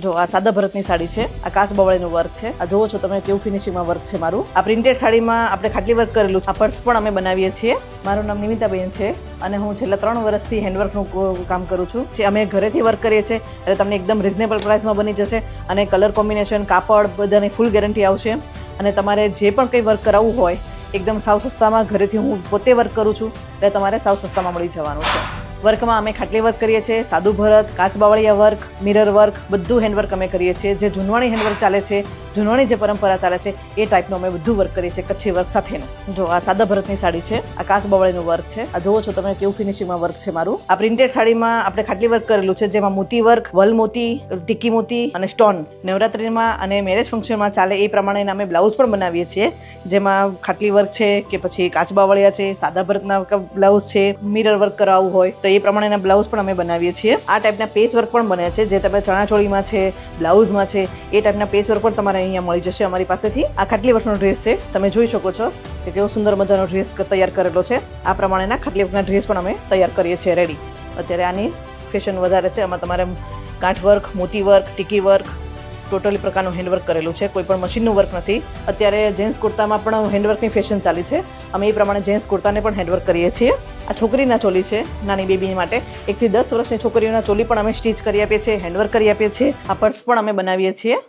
જો આ સાદા ભરતની સાડી છે, આ કાચ બવળીનું વર્ક છે, આ જોવો છો તમે કેવું ફિનિશિંગમાં વર્ક છે મારું. આ પ્રિન્ટેડ સાડીમાં આપણે ખાટલી વર્ક કરેલું છે. આ પર્સ પણ અમે બનાવીએ છીએ. મારું નામ નિમિતાબેન છે અને હું છેલ્લા 3 વર્ષથી હેન્ડવર્કનું કામ કરું છું. અમે ઘરેથી વર્ક કરીએ છીએ એટલે તમને એકદમ રિઝનેબલ પ્રાઇસમાં બની જશે અને કલર કોમ્બિનેશન, કાપડ બધાની ફૂલ ગેરંટી આવશે. અને તમારે જે પણ કંઈ વર્ક કરાવવું હોય એકદમ સાવ સસ્તામાં ઘરેથી હું પોતે વર્ક કરું છું એટલે તમારે સાવ સસ્તામાં મળી જવાનું છે. વર્કમાં અમે ખાટલી વર્ક કરીએ છીએ, સાદું ભરત, કાચ બાવળિયા વર્ક, મિરર વર્ક, બધું હેન્ડવર્ક અમે કરીએ છીએ. જે જૂનવાણી હેન્ડવર્ક ચાલે છે, જૂનવાણી જે પરંપરા ચાલે છે એ ટાઈપનું અમે બધું વર્ક કરીએ છીએ, કચ્છી વર્ક સાથેનું. જો આ સાદા ભરતની સાડી છે, આ કાચ બાવળીનું વર્ક છે, આ જોવો છો તમે કેવું ફિનિશિંગમાં વર્ક છે મારું. આ પ્રિન્ટેડ સાડીમાં આપણે ખાટલી વર્ક કરેલું છે જેમાં મોતી વર્ક, વલ મોતી, ટીકી મોતી અને સ્ટોન નવરાત્રિમાં અને મેરેજ ફંક્શનમાં ચાલે એ પ્રમાણેના અમે બ્લાઉઝ પણ બનાવીએ છીએ. જેમાં ખાટલી વર્ક છે કે પછી કાચ બાવળિયા છે, સાદા ભરતના બ્લાઉઝ છે, મિરર વર્ક કરાવવું હોય તો એ પ્રમાણેના બ્લાઉઝ પણ અમે બનાવીએ છીએ. આ ટાઈપના પેચ વર્ક પણ બને છે જે તમે ચણાચોળીમાં છે, બ્લાઉઝમાં છે એ ટાઈપના પેચ વર્ક પણ તમારે અહીંયા મળી જશે અમારી પાસેથી. આ ખાટલી વર્કનો ડ્રેસ છે, તમે જોઈ શકો છો કે કેવો સુંદર મજાનો ડ્રેસ તૈયાર કરેલો છે. આ પ્રમાણેના ખાટલી વર્કના ડ્રેસ પણ અમે તૈયાર કરીએ છીએ રેડી. અત્યારે આની ફેશન વધારે છે. આમાં તમારે ગાંઠ વર્ક, મોતી વર્ક, ટીકી વર્ક, ટોટલી પ્રકારનું હેન્ડવર્ક કરેલું છે. કોઈ પણ મશીનનું વર્ક નથી. અત્યારે જેન્ટ્સ કુર્તામાં પણ હેન્ડવર્કની ફેશન ચાલી છે. અમે એ પ્રમાણે જેન્ટ્સ કુર્તાને પણ હેન્ડવર્ક કરીએ છીએ. આ છોકરીના ચોલી છે, નાની બેબી માટે. 1 થી 10 વર્ષની છોકરીઓના ચોલી પણ અમે સ્ટીચ કરી આપીએ છીએ, હેન્ડવર્ક કરી આપીએ છીએ. આ પર્સ પણ અમે બનાવીએ છીએ.